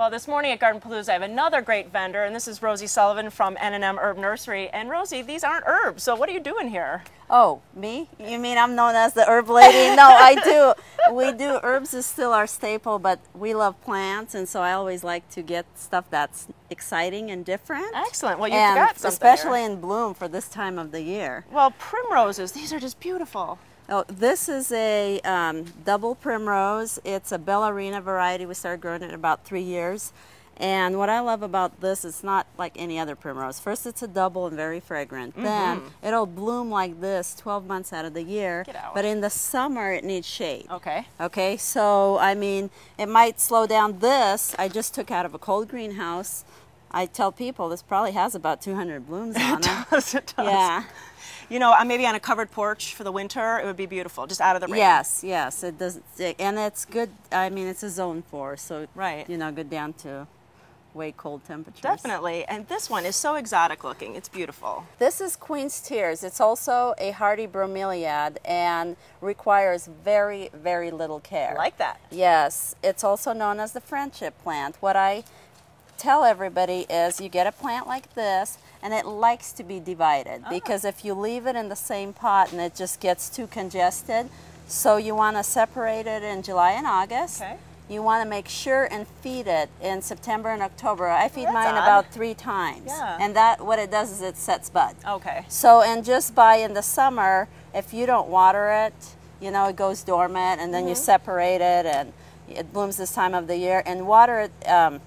Well, this morning at GardenPalooza, I have another great vendor, and this is Rosie Sullivan from M Herb Nursery. And Rosie, these aren't herbs, so what are you doing here? Oh, me? You mean I'm known as the herb lady? No, I do. We do. Herbs is still our staple, but we love plants, and so I always like to get stuff that's exciting and different. Excellent. Well, you've and got something especially here. In bloom for this time of the year. Well, primroses, these are just beautiful. Oh, this is a double primrose. It's a ballerina variety. We started growing it in about 3 years. And what I love about this, it's not like any other primrose. First, it's a double and very fragrant. Then it'll bloom like this 12 months out of the year. Get out. But in the summer, it needs shade. Okay. Okay, so I mean, it might slow down. This I just took out of a cold greenhouse. I tell people this probably has about 200 blooms on it. It does, it does. Yeah. You know, maybe on a covered porch for the winter, it would be beautiful, just out of the rain. Yes, yes, it does, and it's good. I mean, it's a zone 4, so right. You know, good down to way cold temperatures. Definitely, and this one is so exotic looking. It's beautiful. This is Queen's Tears. It's also a hardy bromeliad and requires very, very little care. I like that. Yes, it's also known as the friendship plant. What I tell everybody is you get a plant like this and it likes to be divided because if you leave it in the same pot and it just gets too congested, so you want to separate it in July and August. Okay. You want to make sure and feed it in September and October. I feed That's mine odd. about 3 times. Yeah. And that what it does is it sets bud. Okay. So, and just by in the summer, if you don't water it, you know, it goes dormant and then you separate it and it blooms this time of the year. And water it,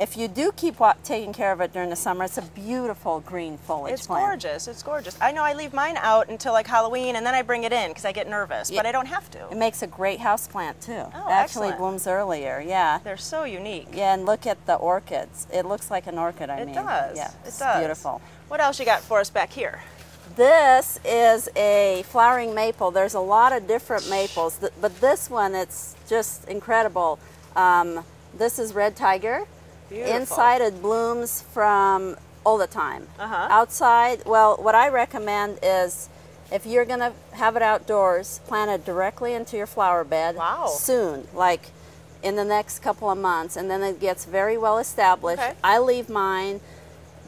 if you do keep taking care of it during the summer, it's a beautiful green foliage It's plant. gorgeous. It's gorgeous. I know I leave mine out until like Halloween and then I bring it in because I get nervous, but I don't have to. It makes a great house plant too. Oh, it actually excellent. blooms earlier, yeah. They're so unique. Yeah, and look at the orchids. It looks like an orchid, I mean. It does. Yeah, It it's does. beautiful. What else you got for us back here? This is a flowering maple. There's a lot of different maples, but this one, it's just incredible. This is red tiger. Beautiful. Inside it blooms from all the time. Uh-huh. Outside, well, what I recommend is if you're going to have it outdoors, plant it directly into your flower bed soon, like in the next couple of months, and then it gets very well established. Okay. I leave mine.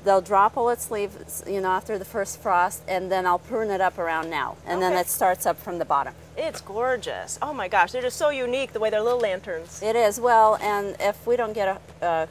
They'll drop all its leaves, you know, after the first frost, and then I'll prune it up around now, and then it starts up from the bottom. It's gorgeous. Oh my gosh, they're just so unique the way they're little lanterns. It is. Well, and if we don't get a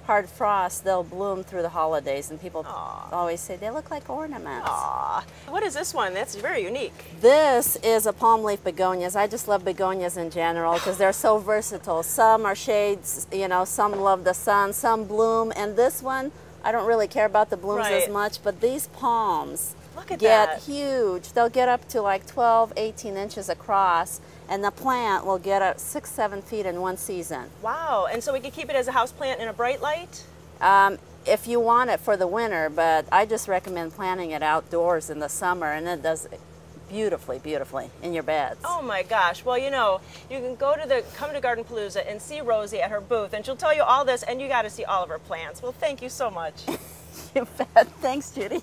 hard frost, they'll bloom through the holidays, and people always say they look like ornaments. Aw. What is this one? That's very unique. This is a palm leaf begonias. I just love begonias in general because they're so versatile. Some are shades, you know, some love the sun, some bloom, and this one, I don't really care about the blooms as much, but these palms get huge. They'll get up to like 12, 18 inches across, and the plant will get up 6, 7 feet in one season. Wow, and so we can keep it as a house plant in a bright light? If you want it for the winter, but I just recommend planting it outdoors in the summer, and it does beautifully, beautifully in your beds. Oh my gosh. Well, you know, you can come to GardenPalooza and see Rosie at her booth, and she'll tell you all this, and you got to see all of her plants. Well, thank you so much. You bet. Thanks, Judy.